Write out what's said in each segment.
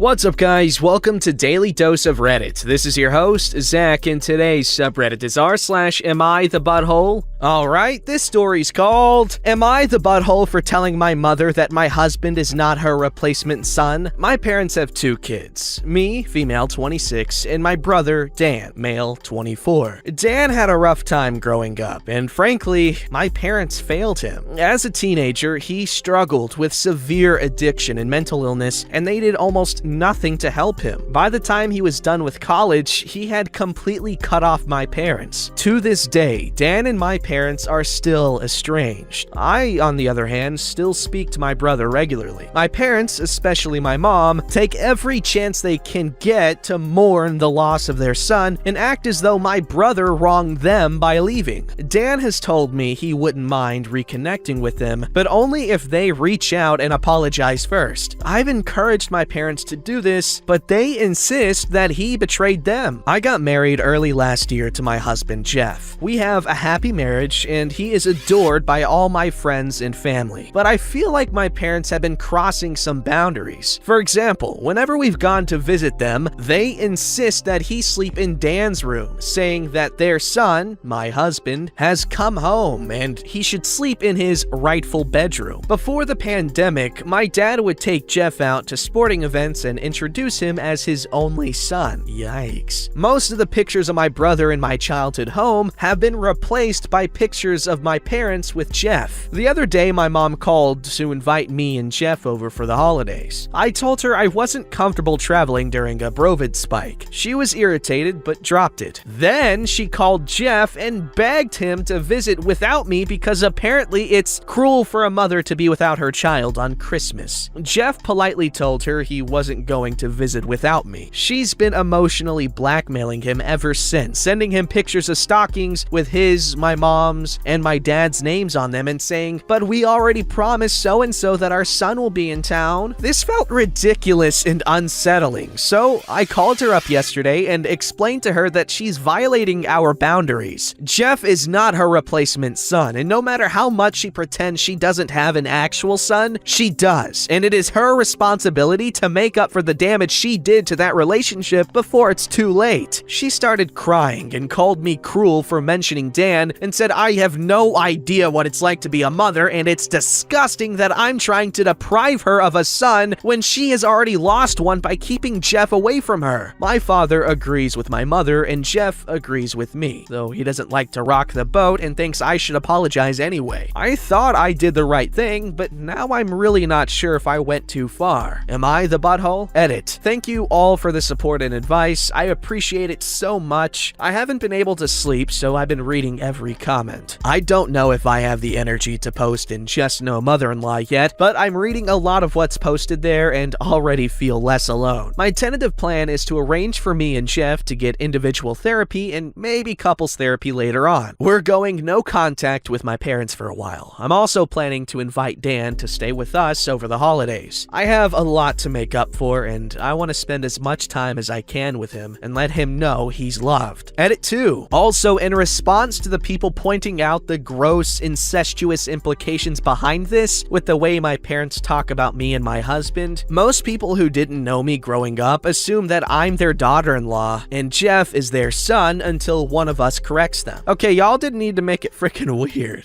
What's up, guys? Welcome to Daily Dose of Reddit. This is your host, Zach, and today's subreddit is r/AmITheButthole. Alright, this story's called, Am I the butthole for telling my mother that my husband is not her replacement son? My parents have two kids. Me, female 26, and my brother, Dan, male 24. Dan had a rough time growing up, and frankly, my parents failed him. As a teenager, he struggled with severe addiction and mental illness, and they did almost nothing to help him. By the time he was done with college, he had completely cut off my parents. To this day, Dan and my parents are still estranged. I, on the other hand, still speak to my brother regularly. My parents, especially my mom, take every chance they can get to mourn the loss of their son and act as though my brother wronged them by leaving. Dan has told me he wouldn't mind reconnecting with them, but only if they reach out and apologize first. I've encouraged my parents to do this, but they insist that he betrayed them. I got married early last year to my husband, Jeff. We have a happy marriage, and he is adored by all my friends and family. But I feel like my parents have been crossing some boundaries. For example, whenever we've gone to visit them, they insist that he sleep in Dan's room, saying that their son, my husband, has come home and he should sleep in his rightful bedroom. Before the pandemic, my dad would take Jeff out to sporting events and introduce him as his only son. Yikes. Most of the pictures of my brother in my childhood home have been replaced by pictures of my parents with Jeff. The other day, my mom called to invite me and Jeff over for the holidays. I told her I wasn't comfortable traveling during a Brovid spike. She was irritated but dropped it. Then she called Jeff and begged him to visit without me because apparently it's cruel for a mother to be without her child on Christmas. Jeff politely told her he wasn't going to visit without me. She's been emotionally blackmailing him ever since, sending him pictures of stockings with his, my mom's, and my dad's names on them and saying, "But we already promised so-and-so that our son will be in town." This felt ridiculous and unsettling, so I called her up yesterday and explained to her that she's violating our boundaries. Jeff is not her replacement son, and no matter how much she pretends she doesn't have an actual son, she does, and it is her responsibility to make up for the damage she did to that relationship before it's too late. She started crying and called me cruel for mentioning Dan and said I have no idea what it's like to be a mother and it's disgusting that I'm trying to deprive her of a son when she has already lost one by keeping Jeff away from her. My father agrees with my mother and Jeff agrees with me, though he doesn't like to rock the boat and thinks I should apologize anyway. I thought I did the right thing, but now I'm really not sure if I went too far. Am I the butthole? Edit. Thank you all for the support and advice. I appreciate it so much. I haven't been able to sleep, so I've been reading every comment. I don't know if I have the energy to post in Just No Mother-in-Law yet, but I'm reading a lot of what's posted there and already feel less alone. My tentative plan is to arrange for me and Jeff to get individual therapy and maybe couples therapy later on. We're going no contact with my parents for a while. I'm also planning to invite Dan to stay with us over the holidays. I have a lot to make up for, and I want to spend as much time as I can with him and let him know he's loved. Edit 2. Also, in response to the people pointing out the gross, incestuous implications behind this with the way my parents talk about me and my husband, most people who didn't know me growing up assume that I'm their daughter-in-law and Jeff is their son until one of us corrects them. Okay, y'all didn't need to make it freaking weird.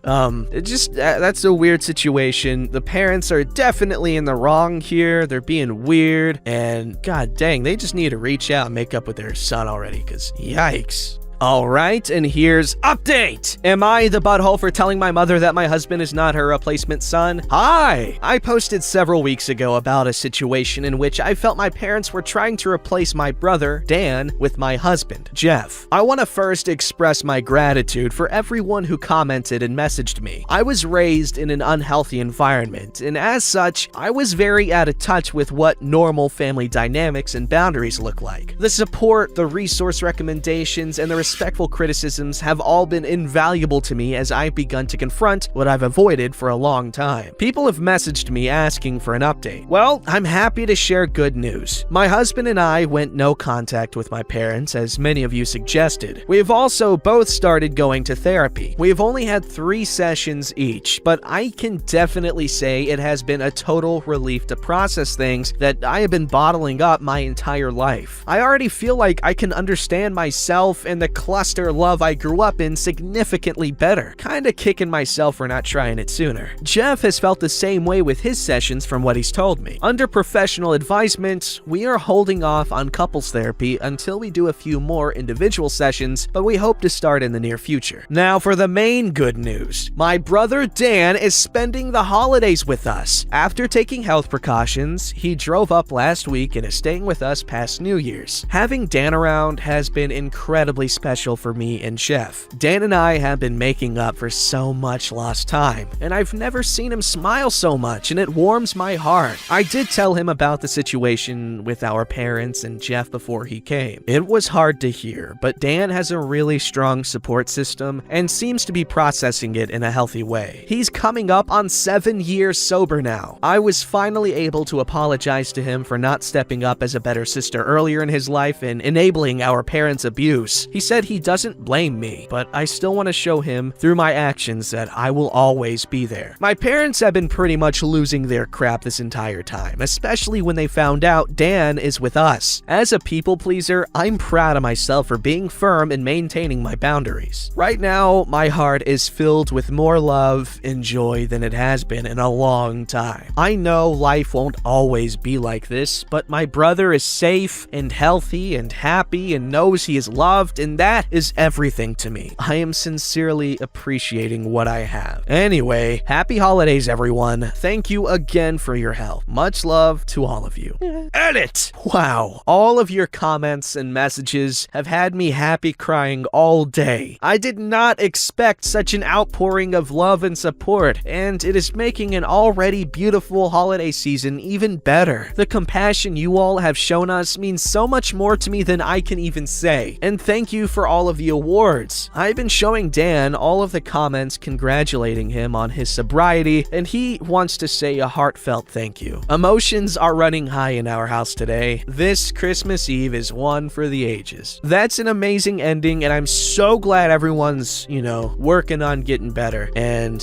That's a weird situation. The parents are definitely in the wrong here. They're being weird, and god dang, they just need to reach out and make up with their son already, because yikes. Alright, and here's update! Am I the butthole for telling my mother that my husband is not her replacement son? Hi! I posted several weeks ago about a situation in which I felt my parents were trying to replace my brother, Dan, with my husband, Jeff. I want to first express my gratitude for everyone who commented and messaged me. I was raised in an unhealthy environment, and as such, I was very out of touch with what normal family dynamics and boundaries look like. The support, the resource recommendations, and the respectful criticisms have all been invaluable to me as I've begun to confront what I've avoided for a long time. People have messaged me asking for an update. Well, I'm happy to share good news. My husband and I went no contact with my parents, as many of you suggested. We have also both started going to therapy. We have only had 3 sessions each, but I can definitely say it has been a total relief to process things that I have been bottling up my entire life. I already feel like I can understand myself and the cluster love I grew up in significantly better. Kinda kicking myself for not trying it sooner. Jeff has felt the same way with his sessions from what he's told me. Under professional advisement, we are holding off on couples therapy until we do a few more individual sessions, but we hope to start in the near future. Now for the main good news. My brother Dan is spending the holidays with us. After taking health precautions, he drove up last week and is staying with us past New Year's. Having Dan around has been incredibly special for me and Jeff. Dan and I have been making up for so much lost time, and I've never seen him smile so much, and it warms my heart. I did tell him about the situation with our parents and Jeff before he came. It was hard to hear, but Dan has a really strong support system and seems to be processing it in a healthy way. He's coming up on 7 years sober now. I was finally able to apologize to him for not stepping up as a better sister earlier in his life and enabling our parents' abuse. He said he doesn't blame me, but I still want to show him through my actions that I will always be there. My parents have been pretty much losing their crap this entire time, especially when they found out Dan is with us. As a people pleaser, I'm proud of myself for being firm and maintaining my boundaries. Right now, my heart is filled with more love and joy than it has been in a long time. I know life won't always be like this, but my brother is safe and healthy and happy and knows he is loved, and that is everything to me. I am sincerely appreciating what I have. Anyway, happy holidays, everyone. Thank you again for your help. Much love to all of you. Edit! Wow, all of your comments and messages have had me happy crying all day. I did not expect such an outpouring of love and support, and it is making an already beautiful holiday season even better. The compassion you all have shown us means so much more to me than I can even say. And thank you for all of the awards. I've been showing Dan all of the comments congratulating him on his sobriety, and he wants to say a heartfelt thank you. Emotions are running high in our house today. This Christmas Eve is one for the ages. That's an amazing ending, and I'm so glad everyone's, working on getting better. And,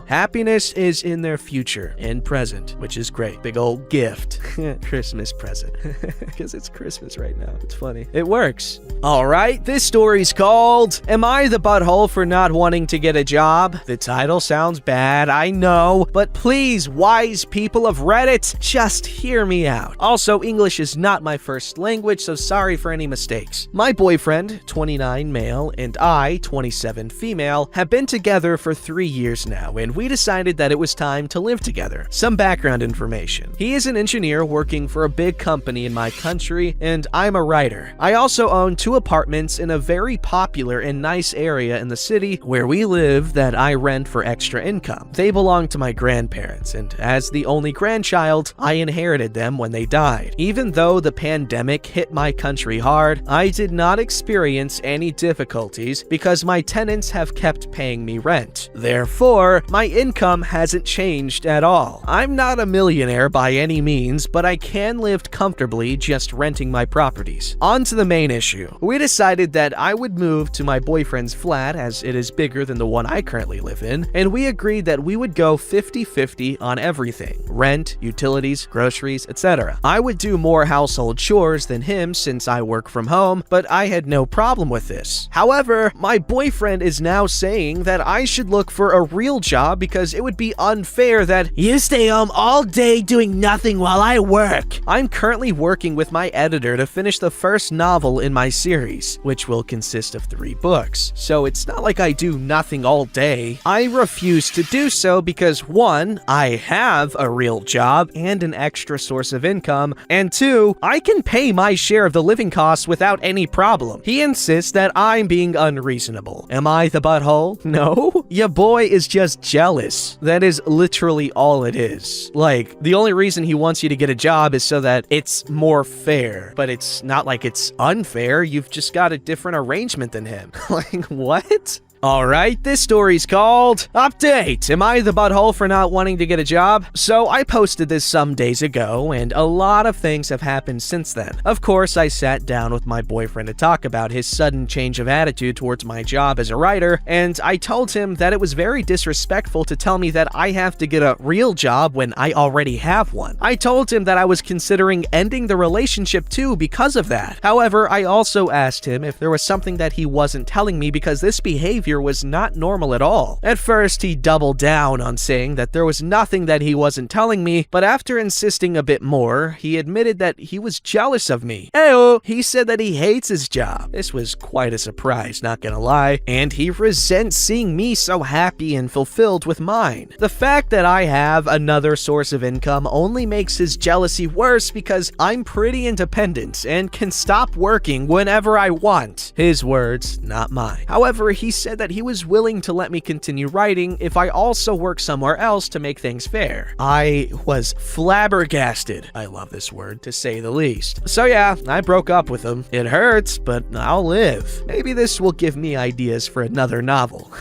happiness is in their future and present, which is great. Big old gift. Christmas present. Because it's Christmas right now. It's funny. It works. Alright, this story's called Am I the Butthole for Not Wanting to Get a Job? The title sounds bad, I know, but please, wise people of Reddit, just hear me out. Also, English is not my first language, so sorry for any mistakes. My boyfriend, 29 male, and I, 27 female, have been together for 3 years now, and we decided that it was time to live together. Some background information. He is an engineer working for a big company in my country, and I'm a writer. I also own 2 apartments in a very popular and nice area in the city where we live that I rent for extra income. They belong to my grandparents, and as the only grandchild, I inherited them when they died. Even though the pandemic hit my country hard, I did not experience any difficulties because my tenants have kept paying me rent. Therefore, my income hasn't changed at all. I'm not a millionaire by any means, but I can live comfortably just renting my properties. On to the main issue. We decided that I would move to my boyfriend's flat as it is bigger than the one I currently live in, and we agreed that we would go 50-50 on everything: rent, utilities, groceries, etc. I would do more household chores than him since I work from home, but I had no problem with this. However, my boyfriend is now saying that I should look for a real job because it would be unfair that you stay home all day doing nothing while I work. I'm currently working with my editor to finish the first novel in my series, which will consist of 3 books. So it's not like I do nothing all day. I refuse to do so because 1, I have a real job and an extra source of income, and 2, I can pay my share of the living costs without any problem. He insists that I'm being unreasonable. Am I the butthole? No. Your boy is just jealous. That is literally all it is. Like, the only reason he wants you to get a job is so that it's more fair, but it's not like it's unfair. You've just got to different arrangement than him. Like, what? Alright, this story's called Update! Am I the butthole for not wanting to get a job? So I posted this some days ago, and a lot of things have happened since then. Of course, I sat down with my boyfriend to talk about his sudden change of attitude towards my job as a writer, and I told him that it was very disrespectful to tell me that I have to get a real job when I already have one. I told him that I was considering ending the relationship too because of that. However, I also asked him if there was something that he wasn't telling me because this behavior was not normal at all. At first, he doubled down on saying that there was nothing that he wasn't telling me, but after insisting a bit more, he admitted that he was jealous of me. Ayo! He said that he hates his job. This was quite a surprise, not gonna lie, and he resents seeing me so happy and fulfilled with mine. The fact that I have another source of income only makes his jealousy worse because I'm pretty independent and can stop working whenever I want. His words, not mine. However, he said that he was willing to let me continue writing if I also work somewhere else to make things fair. I was flabbergasted. I love this word, to say the least. So yeah, I broke up with him. It hurts, but I'll live. Maybe this will give me ideas for another novel.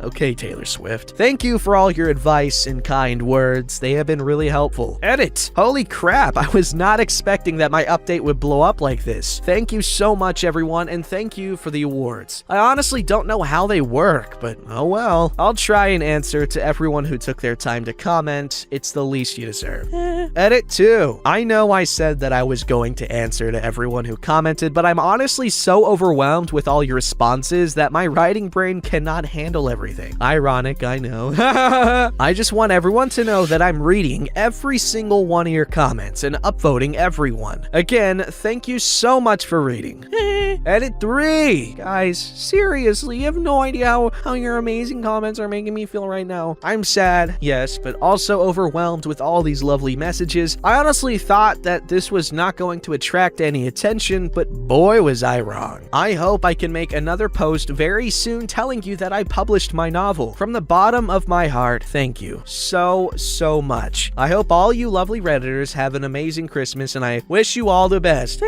Okay, Taylor Swift. Thank you for all your advice and kind words. They have been really helpful. Edit. Holy crap, I was not expecting that my update would blow up like this. Thank you so much, everyone, and thank you for the awards. I honestly don't know how they work, but oh well. I'll try and answer to everyone who took their time to comment. It's the least you deserve. Edit 2. I know I said that I was going to answer to everyone who commented, but I'm honestly so overwhelmed with all your responses that my writing brain cannot handle everything. Ironic, I know. I just want everyone to know that I'm reading every single one of your comments and upvoting everyone. Again, thank you so much for reading. Edit 3. Guys, seriously, you have no idea how your amazing comments are making me feel right now. I'm sad, yes, but also overwhelmed with all these lovely messages. I honestly thought that this was not going to attract any attention, but boy was I wrong. I hope I can make another post very soon telling you that I published my novel. From the bottom of my heart, thank you so much. I hope all you lovely Redditors have an amazing Christmas, and I wish you all the best.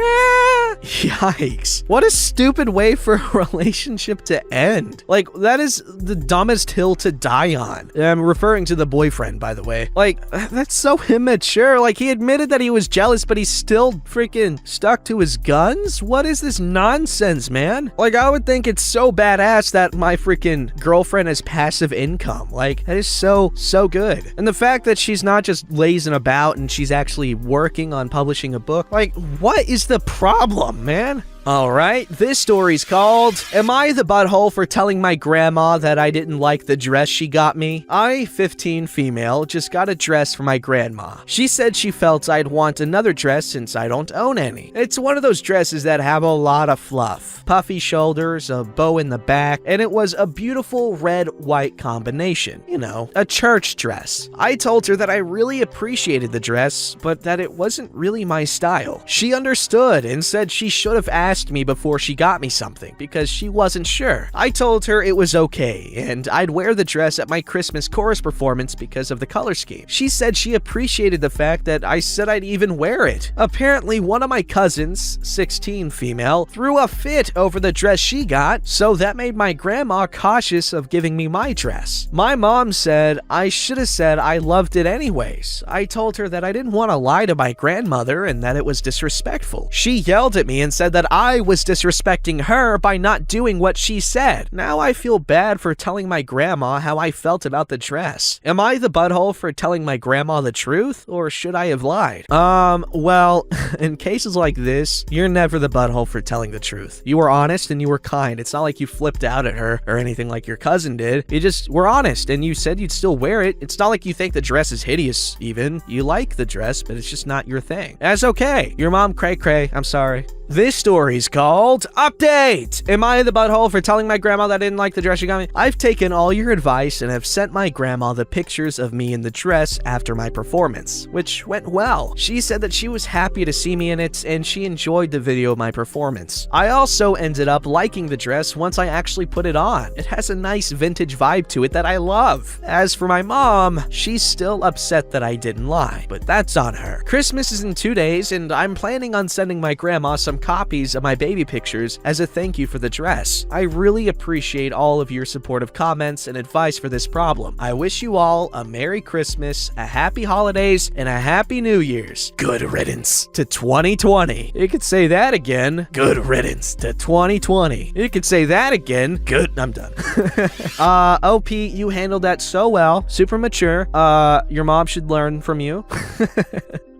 Yikes. What a stupid way for a relationship to end. Like, that is the dumbest hill to die on. I'm referring to the boyfriend, by the way. Like, that's so immature. Like, he admitted that he was jealous, but he's still freaking stuck to his guns? What is this nonsense, man? Like, I would think it's so badass that my freaking girlfriend has passive income. Like, that is so good. And the fact that she's not just lazing about and she's actually working on publishing a book. Like, what is the problem, man? Alright, this story's called Am I the Butthole for Telling My Grandma That I Didn't Like the Dress She Got Me? I, 15 female, just got a dress for my grandma. She said she felt I'd want another dress since I don't own any. It's one of those dresses that have a lot of fluff. Puffy shoulders, a bow in the back, and it was a beautiful red-white combination. You know, a church dress. I told her that I really appreciated the dress, but that it wasn't really my style. She understood and said she should have asked me before she got me something because she wasn't sure. I told her it was okay and I'd wear the dress at my Christmas chorus performance because of the color scheme. She said she appreciated the fact that I said I'd even wear it. Apparently, one of my cousins, 16 female, threw a fit over the dress she got, so that made my grandma cautious of giving me my dress. My mom said I should have said I loved it anyways. I told her that I didn't want to lie to my grandmother and that it was disrespectful. She yelled at me and said that I was disrespecting her by not doing what she said. Now I feel bad for telling my grandma how I felt about the dress. Am I the butthole for telling my grandma the truth, or should I have lied? Well, in cases like this, you're never the butthole for telling the truth. You were honest and you were kind. It's not like you flipped out at her or anything like your cousin did. You just were honest and you said you'd still wear it. It's not like you think the dress is hideous even. You like the dress, but it's just not your thing. That's okay. Your mom cray-cray. I'm sorry. This story's called Update! Am I the butthole for telling my grandma that I didn't like the dress she got me? I've taken all your advice and have sent my grandma the pictures of me in the dress after my performance, which went well. She said that she was happy to see me in it and she enjoyed the video of my performance. I also ended up liking the dress once I actually put it on. It has a nice vintage vibe to it that I love. As for my mom, she's still upset that I didn't lie, but that's on her. Christmas is in 2 days and I'm planning on sending my grandma some copies of my baby pictures as a thank you for the dress. I really appreciate all of your supportive comments and advice for this problem. I wish you all a Merry Christmas, a Happy Holidays, and a Happy New Year's. Good riddance to 2020. You could say that again. Good riddance to 2020. You could say that again. Good. I'm done. OP, you handled that so well. Super mature. Your mom should learn from you.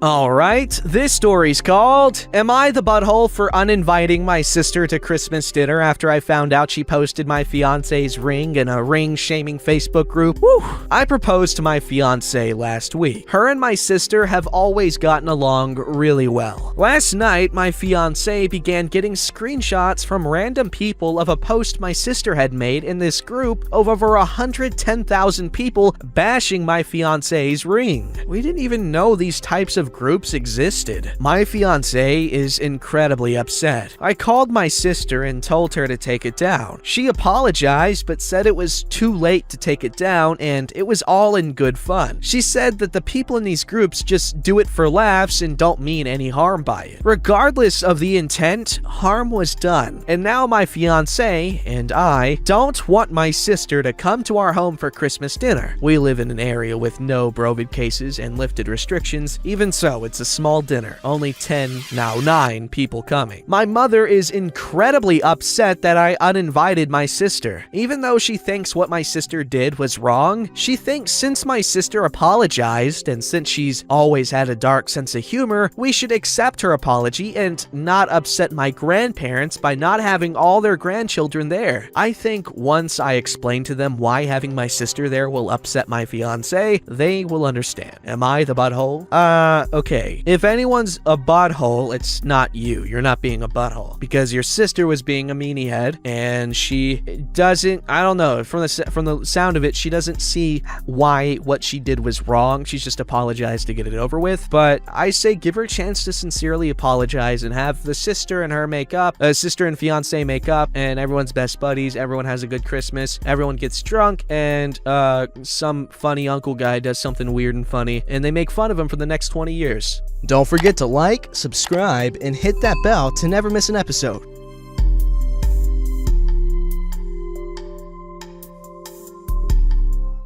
Alright, this story's called Am I the Butthole for Uninviting My Sister to Christmas Dinner After I Found Out She Posted My Fiancé's ring in a ring-shaming Facebook group? Whew. I proposed to my fiancé last week. Her and my sister have always gotten along really well. Last night, my fiancé began getting screenshots from random people of a post my sister had made in this group of over 110,000 people bashing my fiancé's ring. We didn't even know these types of groups existed. My fiancé is incredibly upset. I called my sister and told her to take it down. She apologized but said it was too late to take it down and it was all in good fun. She said that the people in these groups just do it for laughs and don't mean any harm by it. Regardless of the intent, harm was done. And now my fiancé and I don't want my sister to come to our home for Christmas dinner. We live in an area with no COVID cases and lifted restrictions. Even so, it's a small dinner, only 10, now 9 people coming. My mother is incredibly upset that I uninvited my sister. Even though she thinks what my sister did was wrong, she thinks since my sister apologized and since she's always had a dark sense of humor, we should accept her apology and not upset my grandparents by not having all their grandchildren there. I think once I explain to them why having my sister there will upset my fiancé, they will understand. Am I the butthole? Okay. If anyone's a butthole, it's not you. You're not being a butthole. Because your sister was being a meanie head, and she doesn't, I don't know, from the sound of it, she doesn't see why what she did was wrong. She's just apologized to get it over with. But I say give her a chance to sincerely apologize and have the sister and her make up, sister and fiance make up, and everyone's best buddies, everyone has a good Christmas, everyone gets drunk, and some funny uncle guy does something weird and funny, and they make fun of him for the next 20 years. Don't forget to like, subscribe, and hit that bell to never miss an episode.